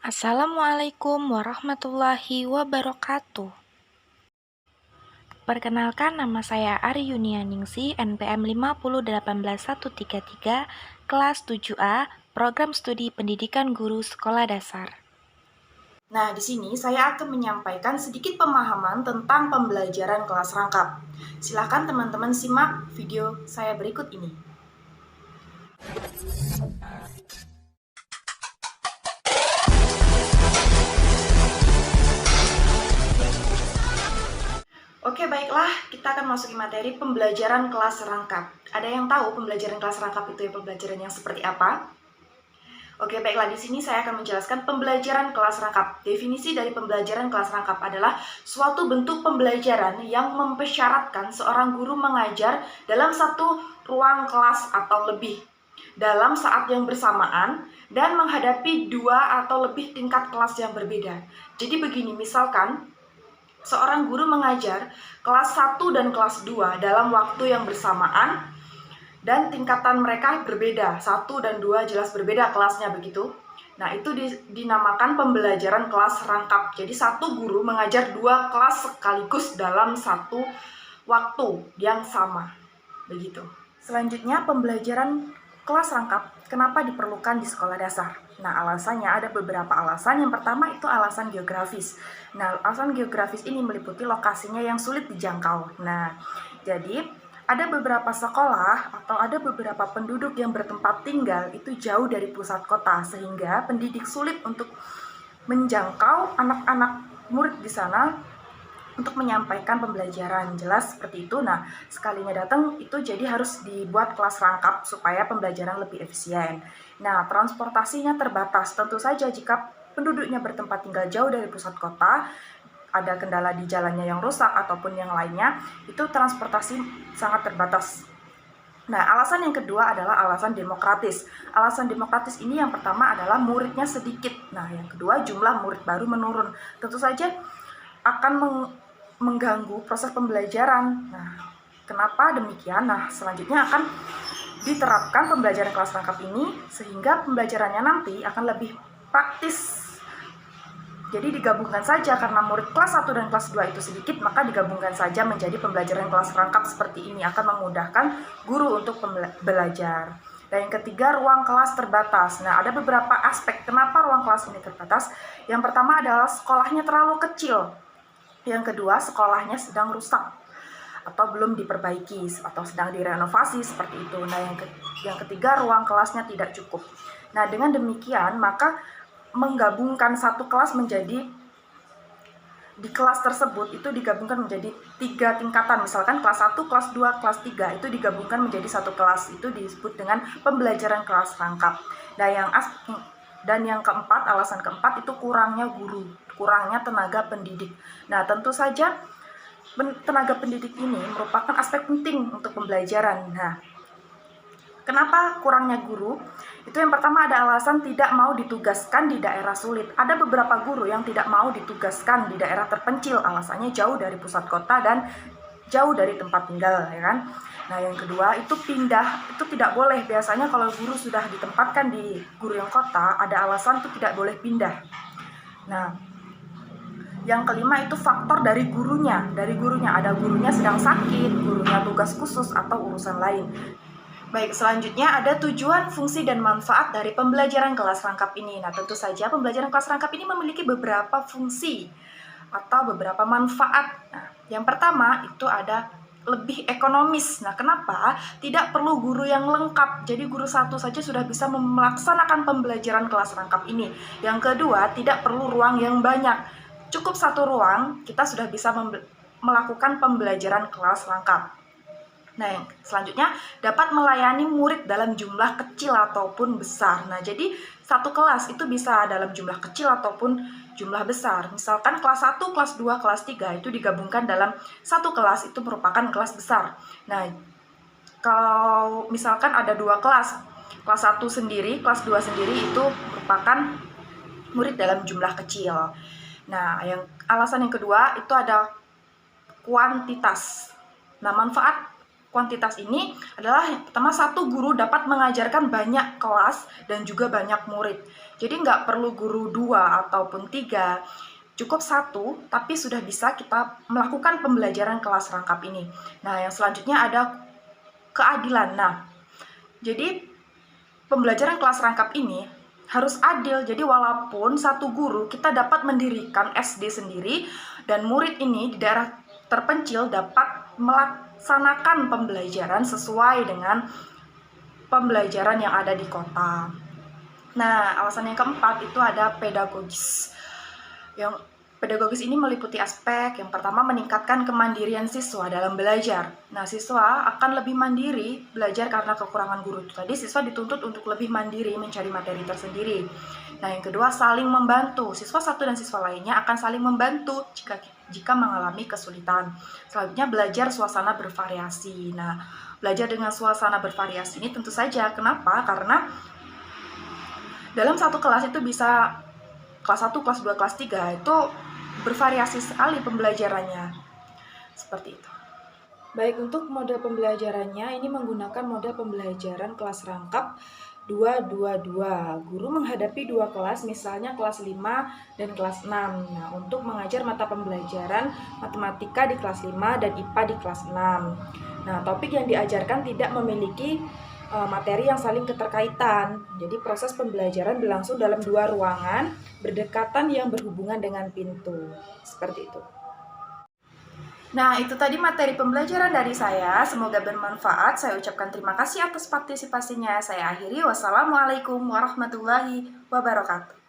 Assalamualaikum warahmatullahi wabarakatuh. Perkenalkan, nama saya Ari Yunianingsi, NPM 5018133, kelas 7A, Program Studi Pendidikan Guru Sekolah Dasar. Nah, di sini saya akan menyampaikan sedikit pemahaman tentang pembelajaran kelas rangkap. Silakan teman-teman simak video saya berikut ini. Oke, baiklah, kita akan masuki materi pembelajaran kelas rangkap. Ada yang tahu pembelajaran kelas rangkap itu pembelajaran yang seperti apa? Oke, baiklah, di sini saya akan menjelaskan pembelajaran kelas rangkap. Definisi dari pembelajaran kelas rangkap adalah suatu bentuk pembelajaran yang mempersyaratkan seorang guru mengajar dalam satu ruang kelas atau lebih dalam saat yang bersamaan dan menghadapi dua atau lebih tingkat kelas yang berbeda. Jadi begini, misalkan seorang guru mengajar kelas 1 dan kelas 2 dalam waktu yang bersamaan dan tingkatan mereka berbeda, 1 dan 2 jelas berbeda kelasnya begitu. Nah, itu dinamakan pembelajaran kelas rangkap. Jadi satu guru mengajar dua kelas sekaligus dalam satu waktu yang sama. Begitu. Selanjutnya pembelajaran kelas rangkap, kenapa diperlukan di sekolah dasar? Nah, alasannya ada beberapa alasan. Yang pertama itu alasan geografis. Nah, alasan geografis ini meliputi lokasinya yang sulit dijangkau. Nah, jadi ada beberapa sekolah atau ada beberapa penduduk yang bertempat tinggal itu jauh dari pusat kota, sehingga pendidik sulit untuk menjangkau anak-anak murid di sana untuk menyampaikan pembelajaran. Jelas seperti itu. Nah, sekalinya datang itu jadi harus dibuat kelas rangkap supaya pembelajaran lebih efisien. Nah, transportasinya terbatas. Tentu saja jika penduduknya bertempat tinggal jauh dari pusat kota, ada kendala di jalannya yang rusak ataupun yang lainnya, itu transportasi sangat terbatas. Nah, alasan yang kedua adalah alasan demokratis. Alasan demokratis ini yang pertama adalah muridnya sedikit. Nah, yang kedua jumlah murid baru menurun. Tentu saja akan mengganggu proses pembelajaran. Nah, kenapa demikian? Nah, selanjutnya akan diterapkan pembelajaran kelas rangkap ini sehingga pembelajarannya nanti akan lebih praktis. Jadi digabungkan saja karena murid kelas 1 dan kelas 2 itu sedikit, maka digabungkan saja menjadi pembelajaran kelas rangkap seperti ini, akan memudahkan guru untuk belajar. Dan yang ketiga, ruang kelas terbatas. Nah, ada beberapa aspek kenapa ruang kelas ini terbatas. Yang pertama adalah sekolahnya terlalu kecil. Yang kedua, sekolahnya sedang rusak atau belum diperbaiki atau sedang direnovasi seperti itu. Nah, yang ketiga, ruang kelasnya tidak cukup. Nah, dengan demikian maka menggabungkan satu kelas menjadi, di kelas tersebut itu digabungkan menjadi 3 tingkatan, misalkan kelas 1, kelas 2, kelas 3 itu digabungkan menjadi satu kelas, itu disebut dengan pembelajaran kelas rangkap. Dan yang keempat, alasan keempat itu kurangnya guru, kurangnya tenaga pendidik. Nah, tentu saja tenaga pendidik ini merupakan aspek penting untuk pembelajaran. Nah, kenapa kurangnya guru? Itu yang pertama ada alasan tidak mau ditugaskan di daerah sulit. Ada beberapa guru yang tidak mau ditugaskan di daerah terpencil, alasannya jauh dari pusat kota dan jauh dari tempat tinggal, ya kan? Nah, yang kedua itu pindah, itu tidak boleh. Biasanya kalau guru sudah ditempatkan di guru yang kota, ada alasan itu tidak boleh pindah. Nah, yang kelima itu faktor dari gurunya. Dari gurunya, ada gurunya sedang sakit, gurunya tugas khusus atau urusan lain. Baik, selanjutnya ada tujuan, fungsi, dan manfaat dari pembelajaran kelas rangkap ini. Nah, tentu saja pembelajaran kelas rangkap ini memiliki beberapa fungsi atau beberapa manfaat. Nah, yang pertama itu ada lebih ekonomis. Nah, kenapa? Tidak perlu guru yang lengkap. Jadi guru satu saja sudah bisa melaksanakan pembelajaran kelas rangkap ini. Yang kedua, tidak perlu ruang yang banyak. Cukup satu ruang, kita sudah bisa melakukan pembelajaran kelas rangkap. Nah, yang selanjutnya dapat melayani murid dalam jumlah kecil ataupun besar. Nah, jadi satu kelas itu bisa dalam jumlah kecil ataupun jumlah besar. Misalkan kelas 1, kelas 2, kelas 3 itu digabungkan dalam satu kelas, itu merupakan kelas besar. Nah, kalau misalkan ada dua kelas 1 sendiri, kelas 2 sendiri, itu merupakan murid dalam jumlah kecil. Nah, alasan yang kedua itu ada kuantitas. Nah, manfaat kuantitas ini adalah yang pertama, satu guru dapat mengajarkan banyak kelas dan juga banyak murid. Jadi nggak perlu guru 2 ataupun 3, cukup satu, tapi sudah bisa kita melakukan pembelajaran kelas rangkap ini. Nah, yang selanjutnya ada keadilan. Nah, jadi pembelajaran kelas rangkap ini harus adil. Jadi walaupun satu guru kita dapat mendirikan SD sendiri dan murid ini di daerah terpencil dapat melaksanakan pembelajaran sesuai dengan pembelajaran yang ada di kota. Nah, alasan yang keempat itu ada pedagogis. Yang pedagogis ini meliputi aspek yang pertama, meningkatkan kemandirian siswa dalam belajar. Nah, siswa akan lebih mandiri belajar karena kekurangan guru. Tadi siswa dituntut untuk lebih mandiri mencari materi tersendiri. Nah, yang kedua, saling membantu. Siswa satu dan siswa lainnya akan saling membantu jika mengalami kesulitan. Selanjutnya, belajar suasana bervariasi. Nah, belajar dengan suasana bervariasi ini tentu saja. Kenapa? Karena dalam satu kelas itu bisa kelas 1, kelas 2, kelas 3 itu bervariasi sekali pembelajarannya. Seperti itu. Baik, untuk model pembelajarannya ini menggunakan model pembelajaran kelas rangkap 2-2-2. Guru menghadapi dua kelas, misalnya kelas 5 dan kelas 6. Nah, untuk mengajar mata pembelajaran matematika di kelas 5 dan IPA di kelas 6. Nah, topik yang diajarkan tidak memiliki materi yang saling keterkaitan. Jadi proses pembelajaran berlangsung dalam dua ruangan berdekatan yang berhubungan dengan pintu. Seperti itu. Nah, itu tadi materi pembelajaran dari saya. Semoga bermanfaat. Saya ucapkan terima kasih atas partisipasinya. Saya akhiri. Wassalamualaikum warahmatullahi wabarakatuh.